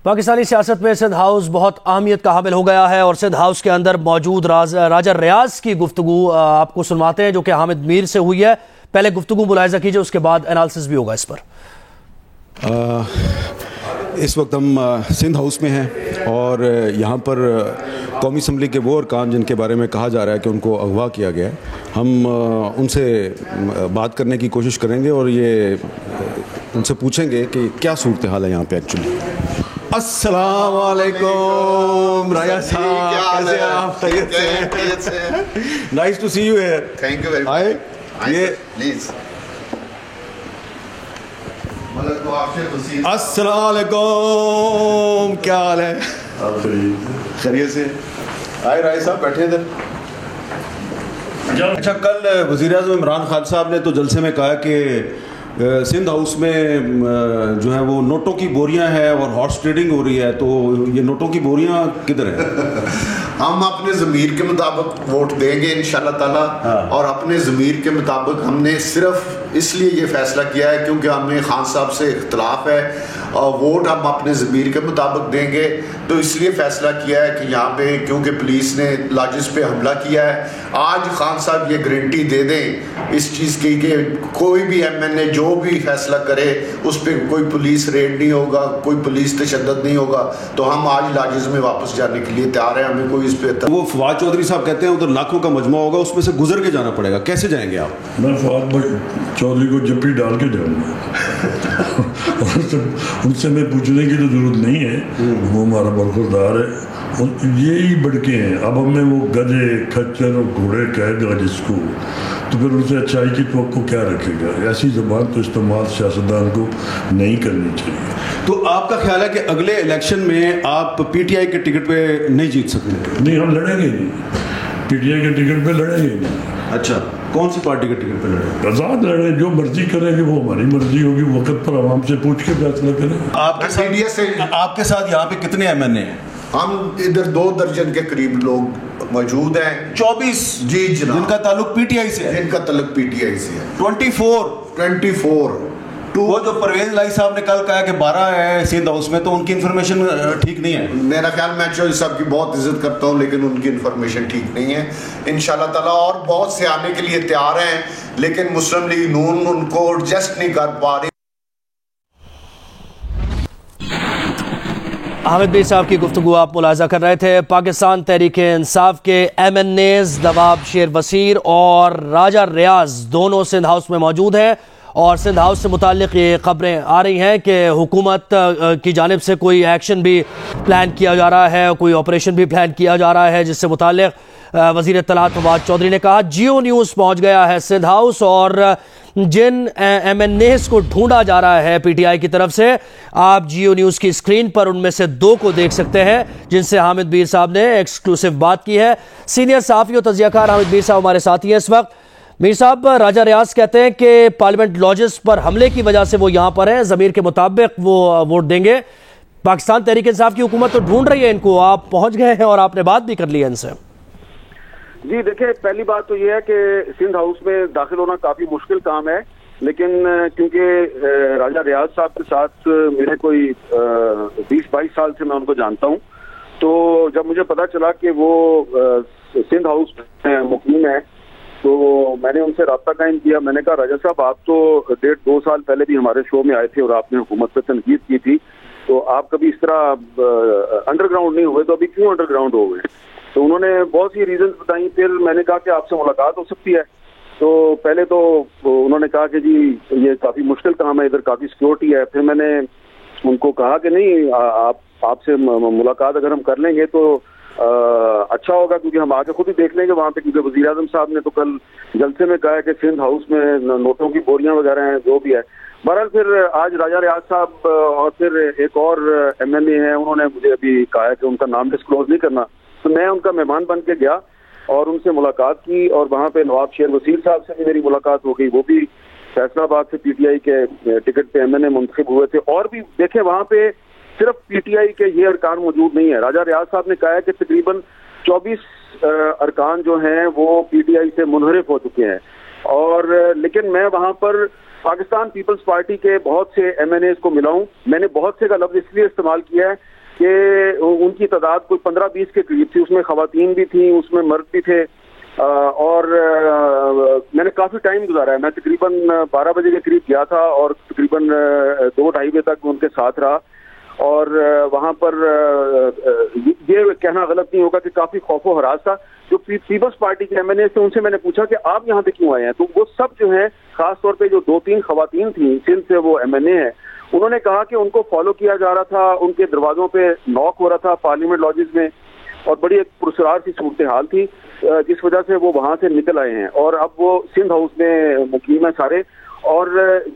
पाकिस्तानी सियासत में सिंध हाउस बहुत अहमियत का हामिल हो गया है और सिंध हाउस के अंदर मौजूद राजा रियाज की गुफ्तगू आपको सुनवाते हैं जो कि हामिद मीर से हुई है। पहले गुफ्तगू मुलाहिजा कीजिए, उसके बाद एनालिसिस भी होगा इस पर। इस वक्त हम सिंध हाउस में हैं और यहाँ पर कौमी असम्बली के वो अरकान जिनके बारे में कहा जा रहा है कि उनको अगवा किया गया है, हम उनसे बात करने की कोशिश करेंगे और ये उनसे पूछेंगे कि क्या सूरत हाल है यहाँ पे एक्चुअली। अस्सलाम वालेकुम राजा साहब, कैसे हैं आप? खैरियत से? Nice to see you here. Thank you very much. ये प्लीज। अस्सलाम वालेकुम, क्या हाल है? खैरियत से? आए राय साहब, बैठे इधर। अच्छा, कल वज़ीर आज़म इमरान खान साहब ने तो जलसे में कहा कि सिंध हाउस में जो है वो नोटों की बोरियां हैं और हॉर्स ट्रेडिंग हो रही है, तो ये नोटों की बोरियां किधर है? हम अपने ज़मीर के मुताबिक वोट देंगे इंशाल्लाह ताला। और अपने ज़मीर के मुताबिक हमने सिर्फ इसलिए ये फैसला किया है क्योंकि हमें खान साहब से इख्तलाफ है और वोट हम अपने ज़मीर के मुताबिक देंगे, तो इसलिए फ़ैसला किया है कि यहाँ पे क्योंकि पुलिस ने लाजिस पे हमला किया है, आज खान साहब ये गारंटी दे दें इस चीज़ की कि कोई भी MNA जो भी फैसला करे उस पर कोई पुलिस रेड नहीं होगा, कोई पुलिस तशद्दुद नहीं होगा, तो हम आज लाजिस में वापस जाने के लिए तैयार हैं। हमें कोई इस पर वो फवाद चौधरी साहब कहते हैं उधर लाखों का मजमा होगा, उसमें से गुजर के जाना पड़ेगा, कैसे जाएंगे आप? मैं फवाद चौधरी को जप्पी डाल के जाऊँगा और उनसे मैं पूछने की तो जरूरत नहीं है, वो हमारा बरखुरदार है, यही बढ़के हैं। अब हमें वो गधे खच्चर और घोड़े कहेगा जिसको, तो फिर उनसे अच्छाई की तो क्या रखेगा? ऐसी ज़बान तो इस्तेमाल सियासतदान को नहीं करनी चाहिए। तो आपका ख्याल है कि अगले इलेक्शन में आप PTI के टिकट पे नहीं जीत सकते? नहीं, हम लड़ेंगे नहीं, PTI के टिकट पे लड़ेंगे नहीं। अच्छा, कौन सी पार्टी के टिकट पे लड़ेंगे? आज़ाद लड़े, जो मर्जी करेंगे, वो हमारी मर्जी होगी, वक्त पर आवाम से पूछ के फैसला करें। आपके साथ यहाँ पे कितने MNA हैं? हम इधर 2 दर्जन के करीब लोग मौजूद हैं। 24? जी जनाब। जिनका ताल्लुक PTI से है? जिनका ताल्लुक PTI से है। 24? वो जो परवेज लाई साहब ने कल कहा कि 12 है सिंध हाउस में, तो उनकी इन्फॉर्मेशन ठीक नहीं है। मेरा ख्याल, मैं चौधरी साहब की बहुत इज्जत करता हूँ लेकिन उनकी इन्फॉर्मेशन ठीक नहीं है। इंशाल्लाह ताला और बहुत से आने के लिए तैयार हैं, लेकिन मुस्लिम लीग नून उनको एडजस्ट नहीं कर पा रही। हामिद मीर साहब की गुफ्तगू आप मुलाहिजा कर रहे थे। पाकिस्तान तहरीक इंसाफ के MNAs नवाब शेर वसीर और राजा रियाज दोनों सिंध हाउस में मौजूद हैं और सिंध हाउस से मुताल्लिक ये खबरें आ रही हैं कि हुकूमत की जानिब से कोई एक्शन भी प्लान किया जा रहा है, कोई ऑपरेशन भी प्लान किया जा रहा है, जिससे मुताल्लिक वज़ीर इत्तलात फवाद चौधरी ने कहा जियो न्यूज़ पहुँच गया है सिंध हाउस और जिन MNAs को ढूंढा जा रहा है PTI की तरफ से, आप जियो न्यूज़ की स्क्रीन पर उनमें से 2 को देख सकते हैं जिनसे हामिद मीर साहब ने एक्सक्लूसिव बात की है। सीनियर सहाफ़ी और तजियाकार हामिद मीर साहब हमारे साथी हैं इस वक्त। मीर साहब, राजा रियाज कहते हैं कि पार्लियामेंट लॉजेस पर हमले की वजह से वो यहाँ पर हैं, ज़मीर के मुताबिक वो वोट देंगे। पाकिस्तान तहरीक इंसाफ की हुकूमत तो ढूंढ रही है इनको, आप पहुँच गए हैं और आपने बात भी कर ली है इनसे। जी देखिए, पहली बात तो ये है कि सिंध हाउस में दाखिल होना काफ़ी मुश्किल काम है, लेकिन क्योंकि राजा रियाज साहब के साथ मेरे कोई 20-22 साल से मैं उनको जानता हूँ, तो जब मुझे पता चला कि वो सिंध हाउस में मुकीम है तो मैंने उनसे रब्ता कायम किया। मैंने कहा राजा साहब, आप तो 1.5-2 साल पहले भी हमारे शो में आए थे और आपने हुकूमत पर तनकीद की थी, तो आप कभी इस तरह अंडरग्राउंड नहीं हुए, तो अभी क्यों अंडरग्राउंड हो गए? तो उन्होंने बहुत सी रीजंस बताई। फिर मैंने कहा कि आपसे मुलाकात हो सकती है, तो पहले तो उन्होंने कहा कि जी ये काफ़ी मुश्किल काम है, इधर काफ़ी सिक्योरिटी है। फिर मैंने उनको कहा कि नहीं, आपसे मुलाकात अगर हम कर लेंगे तो अच्छा होगा, क्योंकि हम आके खुद ही देख लेंगे वहाँ पे, क्योंकि वज़ीर आज़म साहब ने तो कल जलसे में कहा है कि सिंध हाउस में नोटों की बोरियां वगैरह हैं, जो भी है। बहरहाल फिर आज राजा रियाज साहब और फिर एक और MNA है, उन्होंने मुझे अभी कहा है कि उनका नाम डिस्क्लोज नहीं करना, तो मैं उनका मेहमान बन के गया और उनसे मुलाकात की और वहाँ पे नवाब शेर वसीर साहब से भी मेरी मुलाकात हो गई। वो भी फैसलाबाद से PTI के टिकट पे MNA मुंतखब हुए थे। और भी देखें, वहाँ पे सिर्फ PTI के ये अरकान मौजूद नहीं है। राजा रियाज साहब ने कहा है कि तकरीबन 24 अरकान जो हैं वो PTI से मुनहरिफ हो चुके हैं, और लेकिन मैं वहाँ पर पाकिस्तान पीपल्स पार्टी के बहुत से MNAs को मिला हूँ। मैंने बहुत से का लफ्ज इसलिए इस्तेमाल किया है कि उनकी तादाद कोई 15-20 के करीब थी, उसमें खवातीन भी थी, उसमें मर्द भी थे। और मैंने काफ़ी टाइम गुजारा है, मैं तकरीबन 12 बजे के करीब गया था और तकरीबन 2-2:30 बजे तक उनके साथ रहा। और वहाँ पर ये कहना गलत नहीं होगा कि काफ़ी खौफो हरास था। जो पीपल्स पार्टी के MNA थे उनसे मैंने पूछा कि आप यहाँ पे क्यों आए हैं, तो वो सब जो है खास तौर पे जो 2-3 खवातीन थी जिनसे वो MNA है, उन्होंने कहा कि उनको फॉलो किया जा रहा था, उनके दरवाजों पे नॉक हो रहा था पार्लियामेंट लॉजेस में, और बड़ी एक पुरसरार सी सूरत हाल थी जिस वजह से वो वहाँ से निकल आए हैं और अब वो सिंध हाउस में मुकीम है सारे। और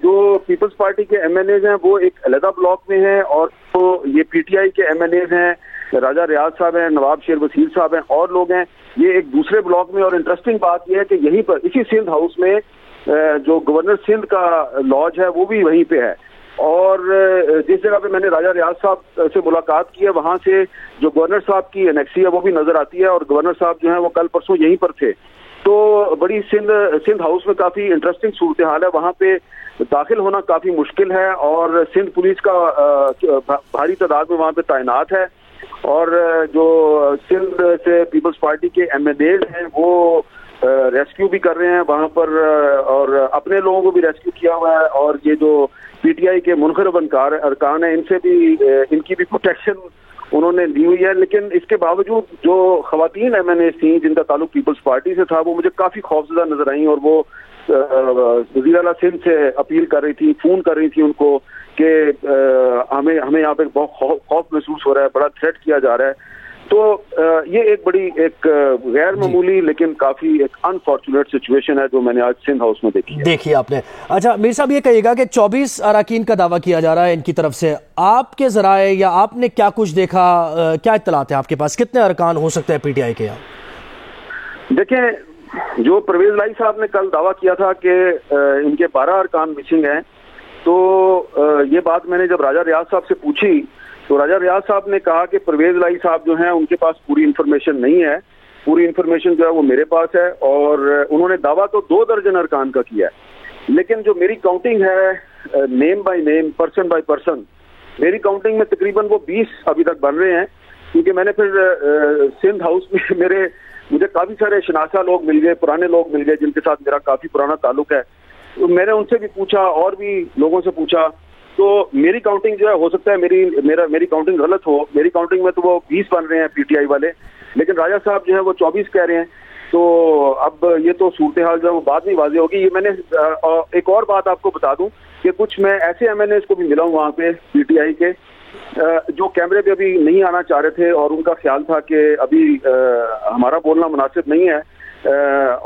जो पीपल्स पार्टी के MNAs हैं वो एक अलहदा ब्लॉक में हैं, और तो ये PTI के MNAs हैं, राजा रियाज साहब हैं, नवाब शेर वसीर साहब हैं और लोग हैं, ये एक दूसरे ब्लॉक में। और इंटरेस्टिंग बात यह है कि यहीं पर इसी सिंध हाउस में जो गवर्नर सिंध का लॉज है वो भी वहीं पे है। और जिस जगह पे मैंने राजा रियाज साहब से मुलाकात की है वहाँ से जो गवर्नर साहब की एनेक्सी है वो भी नजर आती है, और गवर्नर साहब जो है वो कल परसों यहीं पर थे। तो बड़ी सिंध हाउस में काफ़ी इंटरेस्टिंग सूरत हाल है, वहाँ पे दाखिल होना काफ़ी मुश्किल है, और सिंध पुलिस का भारी तादाद में वहाँ पे तैनात है। और जो सिंध से पीपल्स पार्टी के MNAs हैं वो रेस्क्यू भी कर रहे हैं वहाँ पर, और अपने लोगों को भी रेस्क्यू किया हुआ है। और ये जो PTI के मुनखरब अरकान है इनसे भी इनकी भी प्रोटेक्शन उन्होंने ली हुई है। लेकिन इसके बावजूद जो खवातीन MNAs थी जिनका ताल्लुक पीपल्स पार्टी से था वो मुझे काफ़ी खौफजदा नजर आई, और वो वज़ीर आला सिंध से अपील कर रही थी, फ़ोन कर रही थी उनको कि हमें यहाँ पे बहुत खौफ महसूस हो रहा है, बड़ा थ्रेट किया जा रहा है। तो ये एक बड़ी एक गैर मामूली लेकिन काफ़ी एक अनफॉर्चुनेट सिचुएशन है जो मैंने आज सिंध हाउस में देखी आपने। अच्छा मीर साहब, ये कहिएगा कि 24 अरकान का दावा किया जा रहा है इनकी तरफ से, आपके ज़राए या आपने क्या कुछ देखा, क्या इत्तलात है आपके पास, कितने अरकान हो सकते हैं PTI के यहाँ? देखें, जो परवेज लाई साहब ने कल दावा किया था कि इनके 12 अरकान मिसिंग हैं, तो ये बात मैंने जब राजा रियाज साहब से पूछी तो राजा रियाज साहब ने कहा कि परवेज लाई साहब जो हैं उनके पास पूरी इंफॉर्मेशन नहीं है, पूरी इंफॉर्मेशन जो है वो मेरे पास है। और उन्होंने दावा तो 2 दर्जन अरकान का किया है, लेकिन जो मेरी काउंटिंग है name by name, person by person, मेरी काउंटिंग में तकरीबन वो 20 अभी तक बन रहे हैं। क्योंकि मैंने फिर सिंध हाउस में मुझे काफ़ी सारे शनासा लोग मिल गए, पुराने लोग मिल गए जिनके साथ मेरा काफ़ी पुराना ताल्लुक है, तो मैंने उनसे भी पूछा और भी लोगों से पूछा। तो मेरी काउंटिंग जो है हो सकता है मेरी काउंटिंग गलत हो, मेरी काउंटिंग में तो वो 20 बन रहे हैं PTI वाले, लेकिन राजा साहब जो है वो 24 कह रहे हैं। तो अब ये तो सूरत हाल जो है वो बाद में वाज़ेह होगी। ये मैंने एक और बात आपको बता दूं कि कुछ मैं ऐसे MNAs को भी मिला हूँ वहाँ पे PTI के जो कैमरे पे अभी नहीं आना चाह रहे थे, और उनका ख्याल था कि अभी हमारा बोलना मुनासिब नहीं है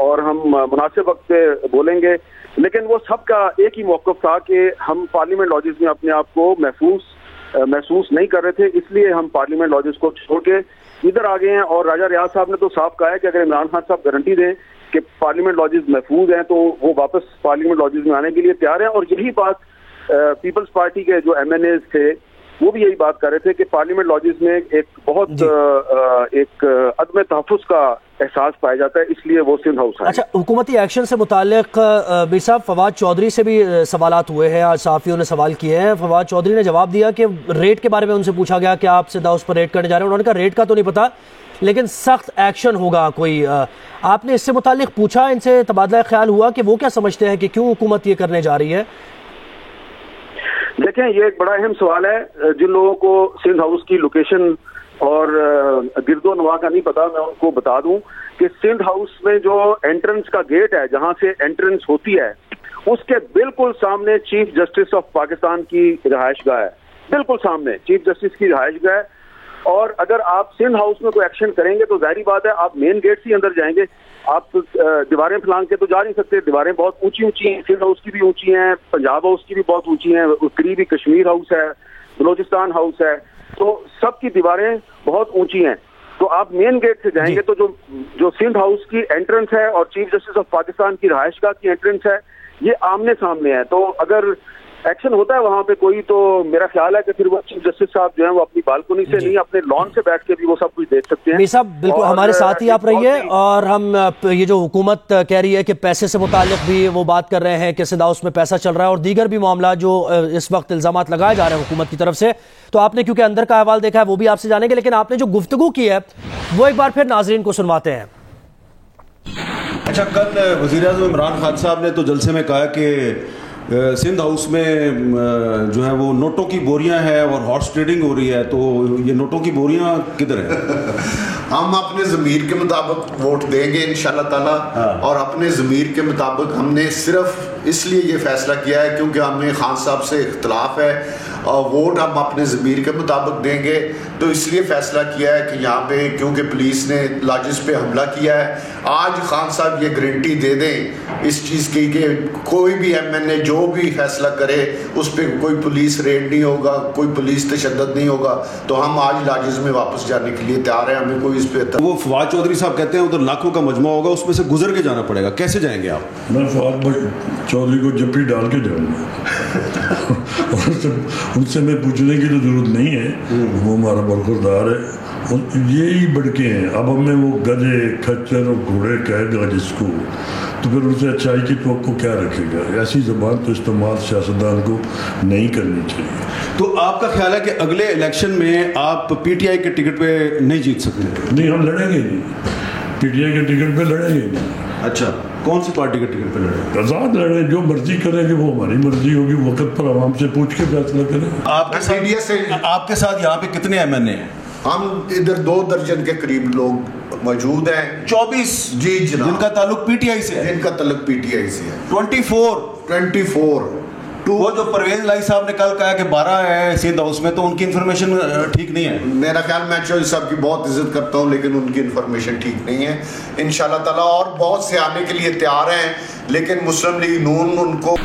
और हम मुनासिब वक्त पे बोलेंगे। लेकिन वो सबका एक ही मौक़िफ़ था कि हम पार्लियामेंट लॉजेस में अपने आप को महसूस नहीं कर रहे थे, इसलिए हम पार्लियामेंट लॉजेस को छोड़ के इधर आ गए हैं। और राजा रियाज साहब ने तो साफ कहा है कि अगर इमरान खान साहब गारंटी दें कि पार्लियामेंट लॉजेस महफूज हैं तो वो वापस पार्लियामेंट लॉजेस में आने के लिए तैयार हैं। और यही बात पीपल्स पार्टी के जो MNAs थे वो भी यही बात कर रहे थे कि पार्लियामेंट लॉजेस में एक बहुत एक अदम तहफ़्फ़ुज़ का एहसास पाया जाता है, इसलिए वो सिंध हाउस है। अच्छा, हुकूमती एक्शन से मुताल्लिक मीर साहब फवाद चौधरी से भी सवालात हुए हैं, आज सहाफ़ियों ने सवाल किए हैं। फवाद चौधरी ने जवाब दिया कि रेट के बारे में उनसे पूछा गया कि आप सिंध हाउस पर रेट करने जा रहे हैं, उन्होंने कहा रेट का तो नहीं पता लेकिन सख्त एक्शन होगा कोई। आपने इससे मुताल्लिक पूछा, इनसे तबादला ख्याल हुआ कि वो क्या समझते हैं कि क्यों हुकूमत ये करने जा रही है? देखें, ये एक बड़ा अहम सवाल है। जिन लोगों को सिंध हाउस की लोकेशन और गिरदो नवा का नहीं पता, मैं उनको बता दूं कि सिंध हाउस में जो एंट्रेंस का गेट है, जहां से एंट्रेंस होती है, उसके बिल्कुल सामने चीफ जस्टिस ऑफ पाकिस्तान की रिहायशगाह है, बिल्कुल सामने चीफ जस्टिस की रिहायशगाह है। और अगर आप सिंध हाउस में कोई एक्शन करेंगे तो जाहिर बात है आप मेन गेट से ही अंदर जाएंगे, आप दीवारें फैलांग के तो जा नहीं सकते। दीवारें बहुत ऊंची ऊंची हैं, सिंध हाउस की भी ऊंची हैं, पंजाब हाउस की भी बहुत ऊंची हैं, करीबी कश्मीर हाउस है, बलोचिस्तान हाउस है, तो सबकी दीवारें बहुत ऊंची हैं। तो आप मेन गेट से जाएंगे तो जो सिंध हाउस की एंट्रेंस है और चीफ जस्टिस ऑफ पाकिस्तान की रिहायशगाह की एंट्रेंस है, ये आमने सामने है। तो अगर एक्शन होता है वहाँ पे कोई, तो मेरा ख्याल है कि फिर वो चीफ जस्टिस साहब जो है वो अपनी बालकनी से नहीं, अपने लॉन से बैठ के भी वो सब कुछ देख सकते हैं। मीर साहब बिल्कुल हमारे साथ ही आप रहिए, और हम ये जो हुकूमत कह रही है कि पैसे से मुताल्लिक भी वो बात कर रहे हैं कि सिंध हाउस में पैसा चल रहा है और दीगर भी मामला जो इस वक्त इल्जामात लगाए जा रहे हैं हुकूमत की तरफ से, तो आपने क्योंकि अंदर का अहवाल देखा है वो भी आपसे जानेंगे, लेकिन आपने जो गुफ्तगू की है वो एक बार फिर नाजरीन को सुनवाते हैं। अच्छा, कल वज़ीर-ए-आज़म इमरान खान साहब ने तो जलसे में कहा कि सिंध हाउस में जो है वो नोटों की बोरियां हैं और हॉर्स ट्रेडिंग हो रही है, तो ये नोटों की बोरियां किधर है? हम अपने ज़मीर के मुताबिक वोट देंगे इंशाल्लाह ताला। और अपने ज़मीर के मुताबिक हमने सिर्फ इसलिए ये फैसला किया है क्योंकि हमें खान साहब से इख्तलाफ है, और वोट हम अपने ज़मीर के मुताबिक देंगे, तो इसलिए फैसला किया है कि यहाँ पे क्योंकि पुलिस ने लाजिश पे हमला किया है, आज खान साहब ये गारंटी दे दें इस चीज़ की कि कोई भी MNA जो भी फैसला करे उस पर कोई पुलिस रेड नहीं होगा, कोई पुलिस तशद्दुद नहीं होगा, तो हम आज लाजिश में वापस जाने के लिए तैयार हैं। हमें कोई इस पर वो फवाद चौधरी साहब कहते हैं उधर लाखों का मजमा होगा, उसमें से गुजर के जाना पड़ेगा, कैसे जाएंगे आप? मैं फवाद चौधरी को जप्पी डाल के जाऊँगा और उनसे मैं पूछने की तो जरूरत नहीं है, वो हमारा बरखुरदार है, यही बढ़के हैं। अब हमें वो गधे खच्चर और घोड़े कहेगा जिसको, तो फिर उनसे अच्छाई की तो क्या रखेगा? ऐसी ज़बान तो इस्तेमाल सियासतदान को नहीं करनी चाहिए। तो आपका ख्याल है कि अगले इलेक्शन में आप PTI के टिकट पे नहीं जीत सकते? नहीं, हम लड़ेंगे नहीं, PTI के टिकट पे लड़ेंगे नहीं। अच्छा, कौन सी पार्टी के टिकट पे लड़ेंगे? आज़ाद लड़े, जो मर्जी करेंगे वो हमारी मर्जी होगी, वक्त पर आवाम से पूछ के फैसला करें। आपके साथ यहाँ पे कितने MNA हैं? हम इधर 2 दर्जन के करीब लोग मौजूद हैं। 24 जी जनाब, जिनका ताल्लुक PTI से है? जिनका ताल्लुक PTI से है। 24 वो जो परवेज लाई साहब ने कल कहा कि 12 है सिंध हाउस में, तो उनकी इन्फॉर्मेशन ठीक नहीं है। मेरा ख्याल, मैं चौधरी साहब की बहुत इज्जत करता हूं, लेकिन उनकी इन्फॉर्मेशन ठीक नहीं है। इंशाल्लाह ताला और बहुत से आने के लिए तैयार हैं, लेकिन मुस्लिम लीग नून उनको